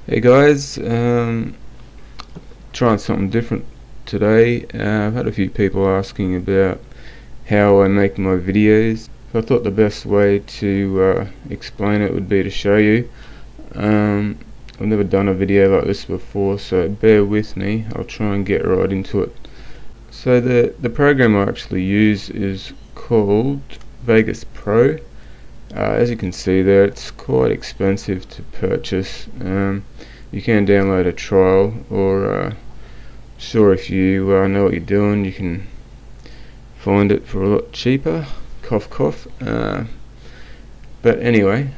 Hey guys, trying something different today. I've had a few people asking about how I make my videos, so I thought the best way to explain it would be to show you. I've never done a video like this before, so bear with me. I'll try and get right into it. So the program I actually use is called Vegas Pro. As you can see there, it's quite expensive to purchase. You can download a trial, or sure, if you know what you're doing, you can find it for a lot cheaper. Cough cough. But anyway,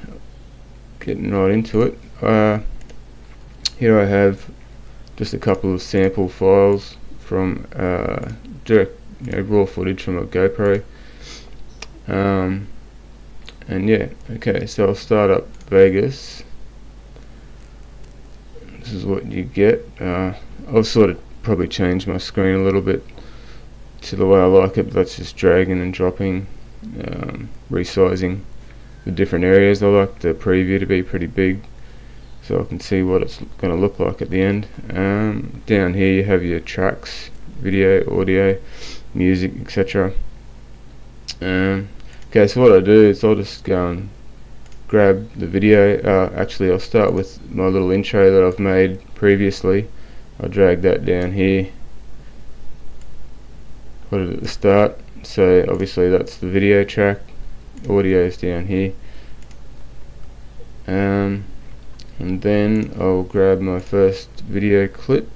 getting right into it. Here I have just a couple of sample files from direct, raw footage from a GoPro. And yeah, okay, so I'll start up Vegas. This is what you get. I'll sort of probably change my screen a little bit to the way I like it, but that's just dragging and dropping, resizing the different areas. I like the preview to be pretty big so I can see what it's going to look like at the end. Down here you have your tracks, video, audio, music, etc. Okay, so what I do is I'll just go and grab the video. Actually, I'll start with my little intro that I've made previously. I'll drag that down here, put it at the start. So obviously that's the video track, audio is down here. And then I'll grab my first video clip,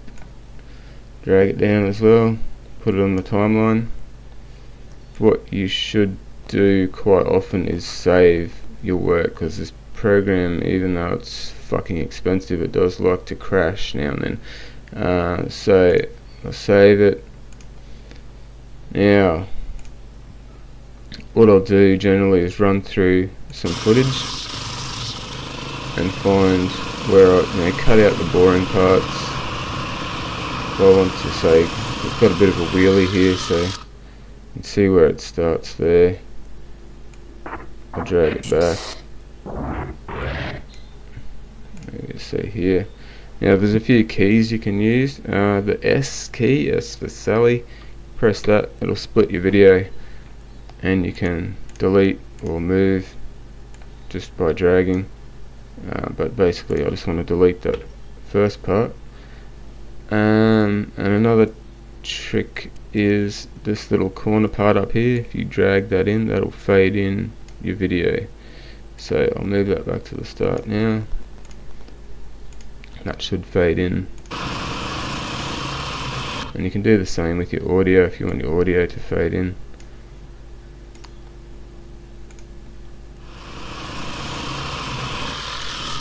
drag it down as well, put it on the timeline. What you should do quite often is save your work, because this program, even though it's fucking expensive, it does like to crash now and then. So I'll save it. Now what I'll do generally is run through some footage and find where I cut out the boring parts. So I want to say it's got a bit of a wheelie here, so you can see where it starts there. I'll drag it back. Maybe see here. Now there's a few keys you can use. The S key, S for Sally. Press that, it'll split your video, and you can delete or move just by dragging. But basically I just want to delete that first part. And another trick is this little corner part up here. If you drag that in, that'll fade in your video. So I'll move that back to the start now. That should fade in. And you can do the same with your audio if you want your audio to fade in.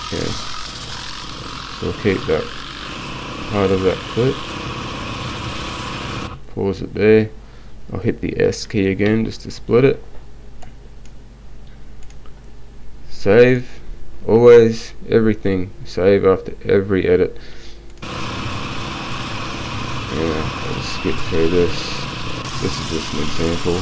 Okay, so we'll keep that part of that clip. Pause it there. I'll hit the S key again just to split it. Save. Always, everything, save after every edit. Yeah, I'll just skip through this. This is just an example.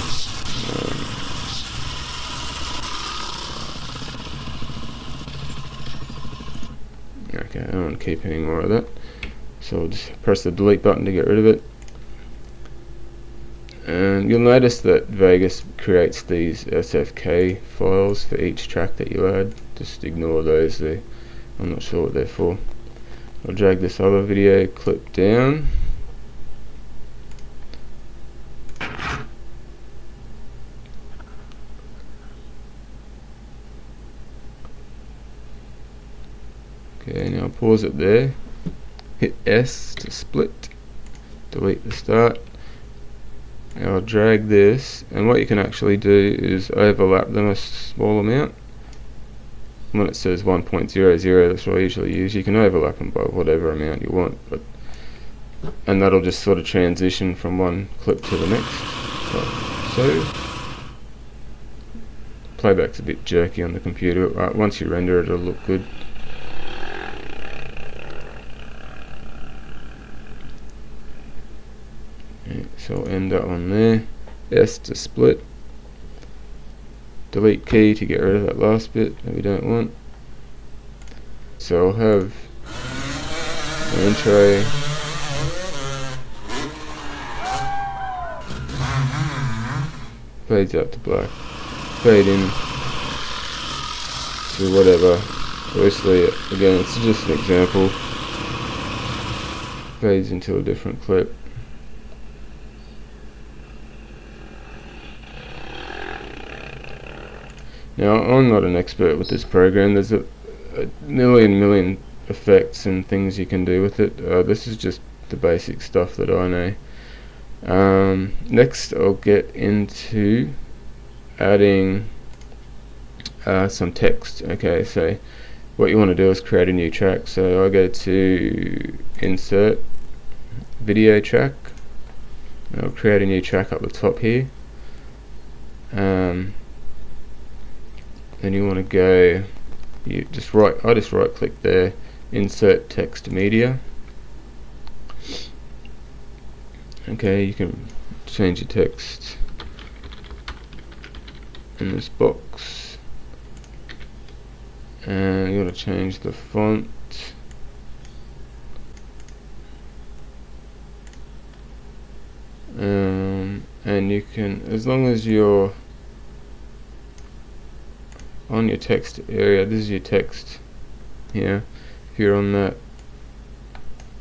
Okay, I don't want to keep any more of that. So I'll just press the delete button to get rid of it. And you'll notice that Vegas creates these SFK files for each track that you add. Just ignore those, I'm not sure what they're for. I'll drag this other video clip down. Okay, now pause it there. Hit S to split. Delete the start. Now I'll drag this, and what you can actually do is overlap them a small amount. When it says 1.00, that's what I usually use. You can overlap them by whatever amount you want, and that'll just sort of transition from one clip to the next. So playback's a bit jerky on the computer. Right, once you render it, it'll look good. So I'll end that one there. S to split. Delete key to get rid of that last bit that we don't want. So I'll have my intro. Fades out to black. Fade in to whatever. Obviously, again, it's just an example. Fades into a different clip. Now, I'm not an expert with this program. There's a million effects and things you can do with it. This is just the basic stuff that I know. Next, I'll get into adding some text. Okay, so what you want to do is create a new track. So I go to Insert, Video Track. I'll create a new track up the top here. Then you want to go, I just right click there, Insert Text Media. Okay, you can change your text in this box, and you want to change the font. And you can, as long as you're on your text area, this is your text here. If you're on that,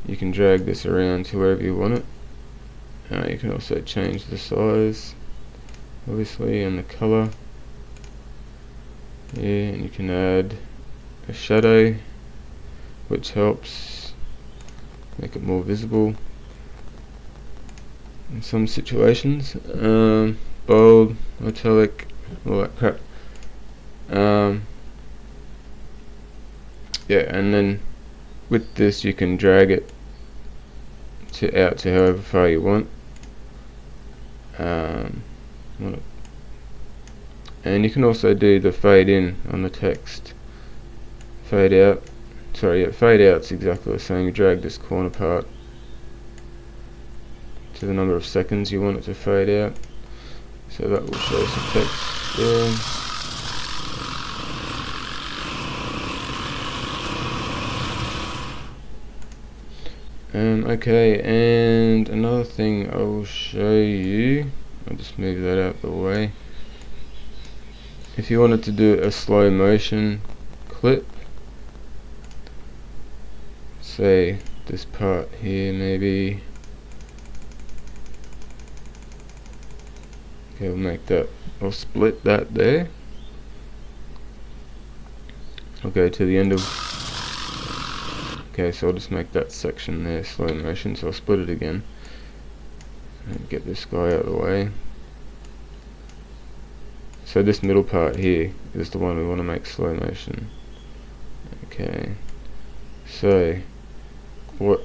you can drag this around to wherever you want it. You can also change the size, obviously, and the color. Yeah, and you can add a shadow, which helps make it more visible in some situations. Bold, italic, all that crap. Yeah, and then with this you can drag it out to however far you want. And you can also do the fade in on the text. Fade out, fade out's exactly the same. You drag this corner part to the number of seconds you want it to fade out. So that will show some text there. Okay, and another thing I will show you, I'll just move that out of the way. If you wanted to do a slow motion clip, say this part here maybe, okay, we'll make that, I'll split that there. I'll go to the end of, okay, so I'll just make that section there slow motion, so I'll split it again and get this guy out of the way. So this middle part here is the one we want to make slow motion. Okay, so what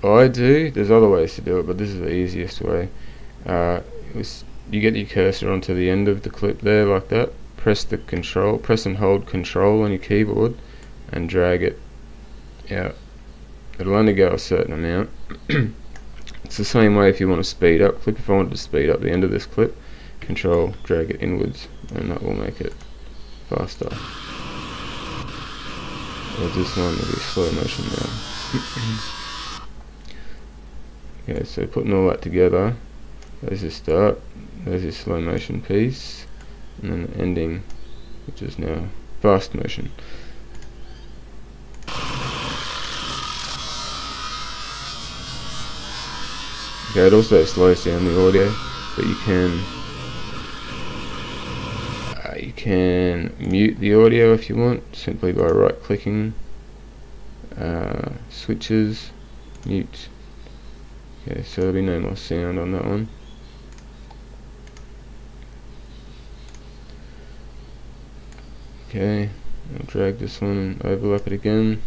I do, there's other ways to do it, but this is the easiest way. You get your cursor onto the end of the clip there like that, press and hold control on your keyboard and drag it out. It'll only go a certain amount. It's the same way if you want to speed up clip. If I wanted to speed up the end of this clip, control, drag it inwards, and that will make it faster. Whereas this one will be slow motion now. Okay, so putting all that together, there's your start, there's your slow motion piece, and then the ending, which is now fast motion. Okay, it also slows down the audio, but you can mute the audio if you want, simply by right clicking, switches, mute. Okay, so there'll be no more sound on that one. Okay, I'll drag this one and overlap it again.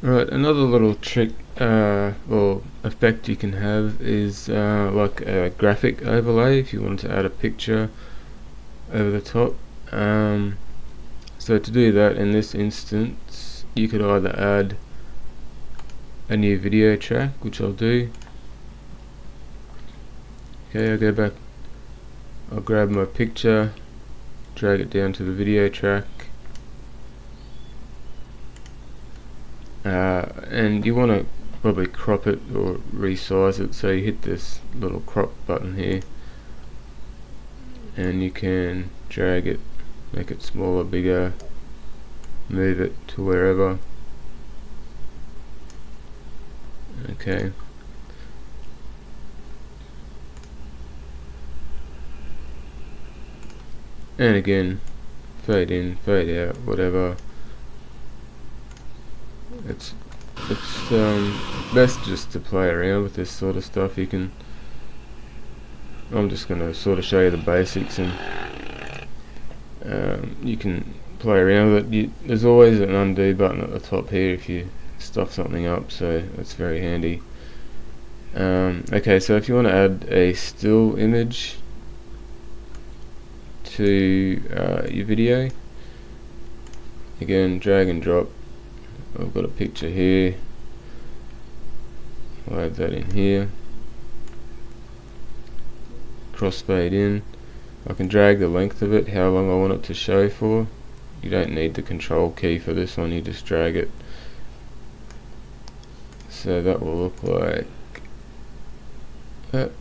Alright, another little trick or effect you can have is like a graphic overlay if you want to add a picture over the top. So to do that, in this instance, you could either add a new video track, which I'll do. Okay, I'll go back, I'll grab my picture, drag it down to the video track, and you want to probably crop it or resize it, so you hit this little crop button here and you can drag it, make it smaller, bigger, move it to wherever. Okay. And again, fade in, fade out, whatever. It's best just to play around with this sort of stuff. I'm just going to sort of show you the basics, and you can play around with it. There's always an undo button at the top here if you stuff something up, so that's very handy. Okay, so if you want to add a still image to your video, again, drag and drop. I've got a picture here, I'll add that in here, crossfade in. I can drag the length of it, how long I want it to show for. You don't need the control key for this one, you just drag it. So that will look like that.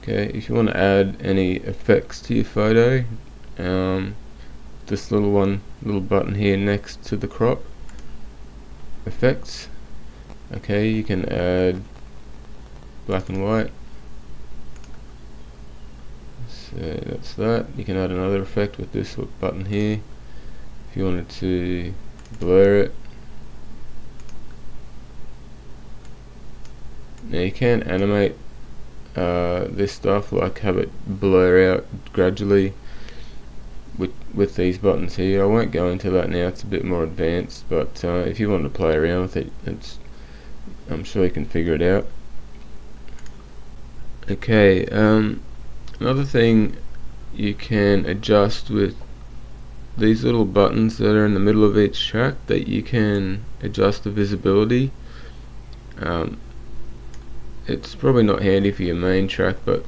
Okay, if you want to add any effects to your photo, this little button here next to the crop, effects. Okay, you can add black and white. So that's that. You can add another effect with this button here. If you wanted to blur it. Now you can animate this stuff, like have it blur out gradually with these buttons here. I won't go into that now, it's a bit more advanced, but if you want to play around with it, I'm sure you can figure it out. Okay, another thing you can adjust with these little buttons that are in the middle of each track, that you can adjust the visibility. It's probably not handy for your main track, but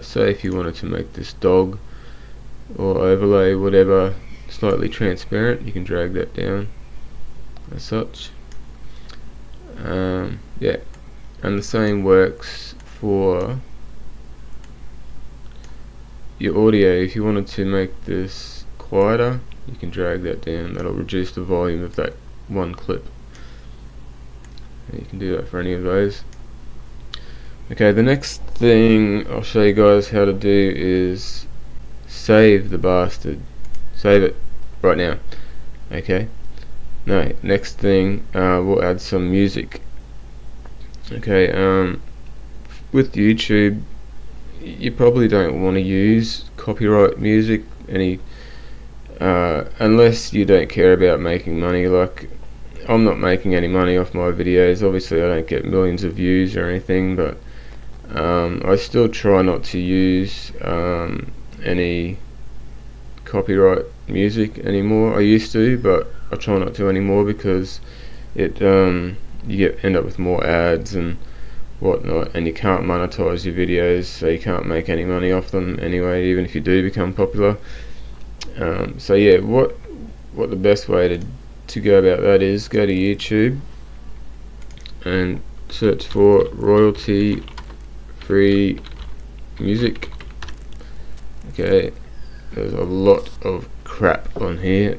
say if you wanted to make this dog or overlay, whatever, slightly transparent, you can drag that down as such. Yeah, and the same works for your audio. If you wanted to make this quieter, you can drag that down. That'll reduce the volume of that one clip. And you can do that for any of those. Okay, the next thing I'll show you guys how to do is save the bastard. Save it right now. Okay. No, next thing, we'll add some music. Okay, with YouTube, you probably don't want to use copyright music unless you don't care about making money. Like, I'm not making any money off my videos. Obviously I don't get millions of views or anything, but I still try not to use any copyright music anymore. I used to, but I try not to anymore, because it you end up with more ads and whatnot, and you can't monetize your videos, so you can't make any money off them anyway, even if you do become popular. So yeah, what the best way to go about that is go to YouTube and search for royalty free music. Okay, there's a lot of crap on here,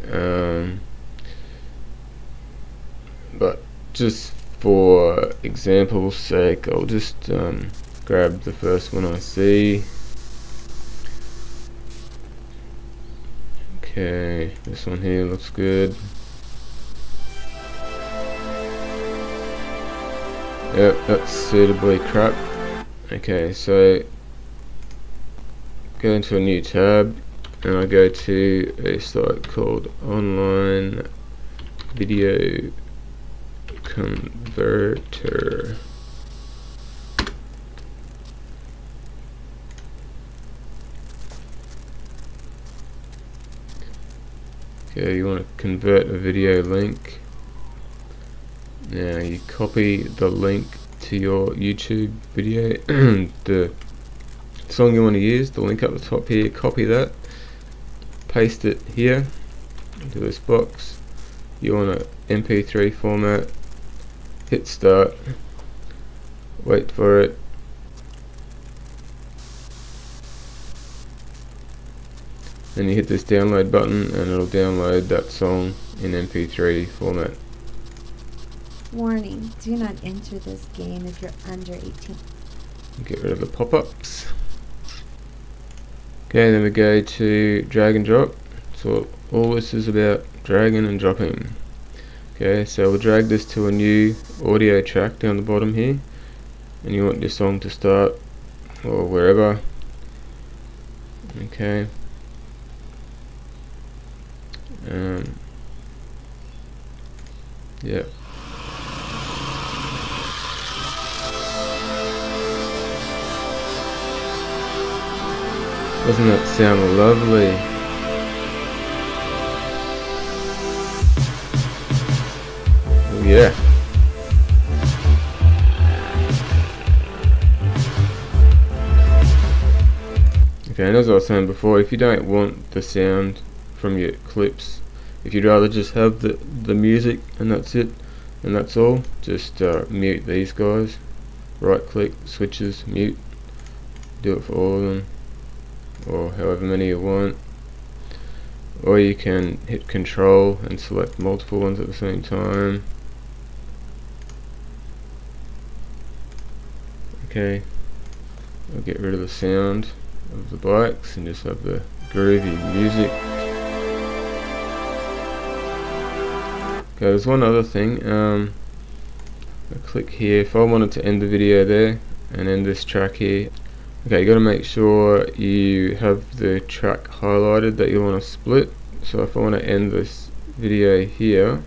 but just for example's sake, I'll just grab the first one I see. Okay, this one here looks good. Yep, that's suitably crap. Okay, so go into a new tab and I go to a site called Online Video Converter. Okay, you want to convert a video link. Now you copy the link to your YouTube video, the song you want to use, the link up the top here, copy that, paste it here into this box. You want a MP3 format, hit start, wait for it, and you hit this download button and it'll download that song in MP3 format. Warning, do not enter this game if you're under 18. Get rid of the pop-ups. Okay, then we go to drag and drop. So all this is about dragging and dropping. Okay, so we'll drag this to a new audio track down the bottom here, and you want your song to start or wherever. Okay. Yeah. Doesn't that sound lovely? Oh yeah. Okay, and as I was saying before, if you don't want the sound from your clips, if you'd rather just have the music and that's it, and that's all, just mute these guys. Right click, switches, mute. Do it for all of them, or however many you want. Or you can hit control and select multiple ones at the same time. Okay, I'll get rid of the sound of the bikes and just have the groovy music. Okay, there's one other thing. I click here. If I wanted to end the video there and end this track here, okay, you got to make sure you have the track highlighted that you want to split. So if I want to end this video here,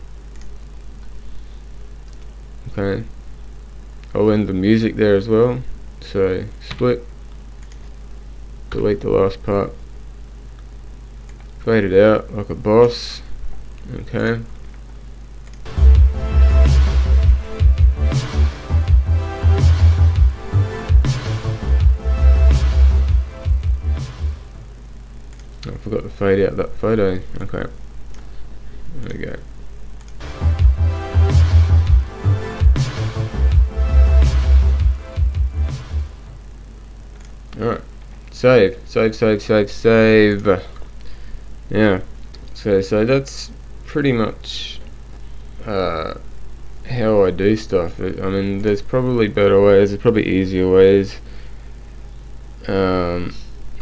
okay, I'll end the music there as well. So split, delete the last part, fade it out like a boss. Okay. I forgot to fade out that photo. Okay, there we go. Alright, save. Yeah, so that's pretty much how I do stuff. I mean, there's probably better ways, there's probably easier ways,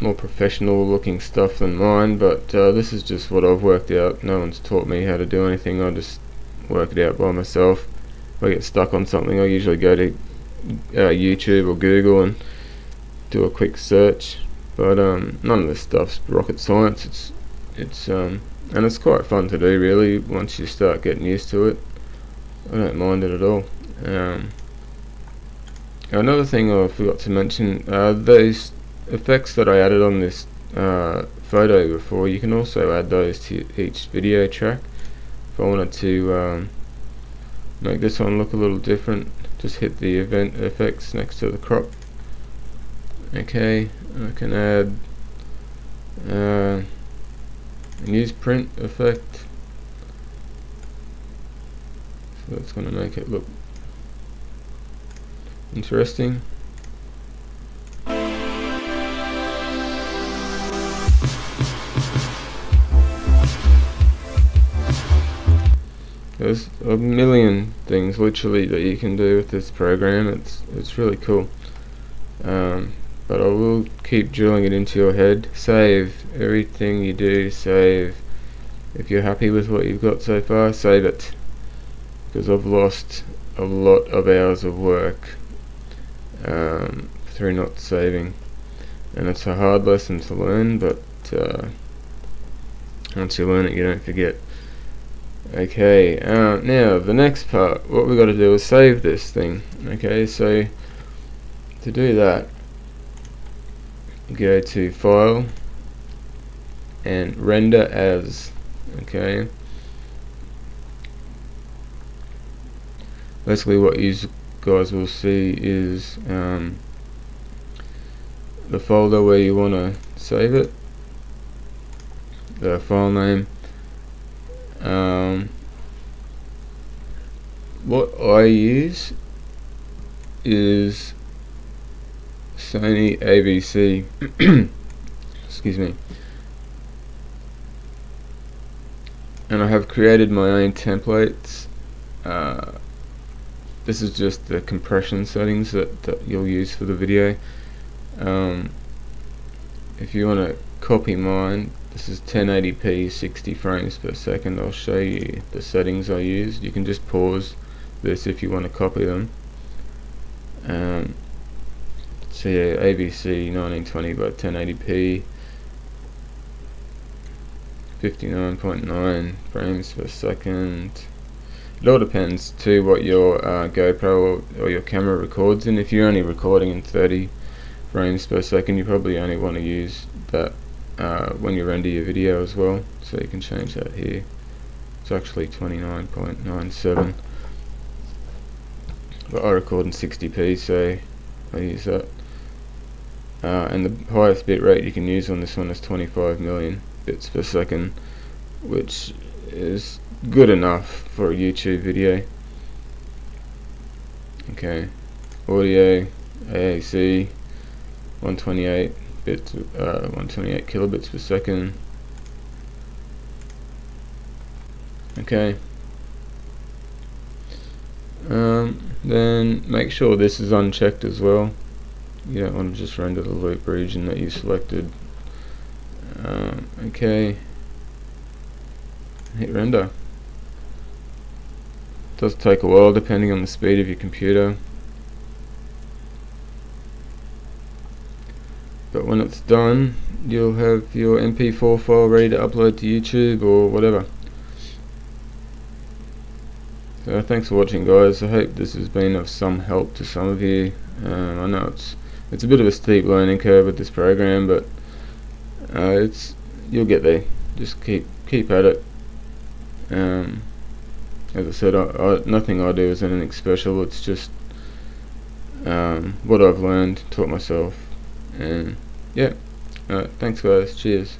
more professional looking stuff than mine, but this is just what I've worked out. No one's taught me how to do anything, I just work it out by myself. If I get stuck on something, I usually go to YouTube or Google and do a quick search, but none of this stuff's rocket science. It's and it's quite fun to do, really, once you start getting used to it. I don't mind it at all. Another thing I forgot to mention, those effects that I added on this photo before, you can also add those to each video track. If I wanted to make this one look a little different, just hit the event effects next to the crop. Okay, I can add a newsprint effect, so that's going to make it look interesting. There's a million things literally that you can do with this program. It's really cool. But I will keep drilling it into your head. Save everything you do. Save. If you're happy with what you've got so far, save it, because I've lost a lot of hours of work through not saving, and it's a hard lesson to learn, but once you learn it, you don't forget. Okay, now the next part, what we've got to do is save this thing. Okay, so to do that, go to File and Render As. Okay, basically what you guys will see is the folder where you want to save it, the file name. What I use is Sony ABC. Excuse me. And I have created my own templates. This is just the compression settings that you'll use for the video. If you want to copy mine, this is 1080p 60 frames per second. I'll show you the settings I used. You can just pause this if you want to copy them. So yeah, ABC 1920 by 1080p 59.9 frames per second. It all depends too what your GoPro or your camera records in. If you're only recording in 30 frames per second, you probably only want to use that when you render your video as well. So you can change that here. It's actually 29.97, but I record in 60p, so I use that. And the highest bit rate you can use on this one is 25 million bits per second, which is good enough for a YouTube video. Okay, audio AAC 128 kilobits per second. Okay. Then make sure this is unchecked as well. You don't want to just render the loop region that you selected. Okay, hit render. It does take a while depending on the speed of your computer, but when it's done, you'll have your MP4 file ready to upload to YouTube or whatever. So thanks for watching, guys. I hope this has been of some help to some of you. I know it's a bit of a steep learning curve with this program, but you'll get there. Just keep at it. As I said, nothing I do is anything special. It's just what I've learned, taught myself, and yeah. Thanks, guys. Cheers.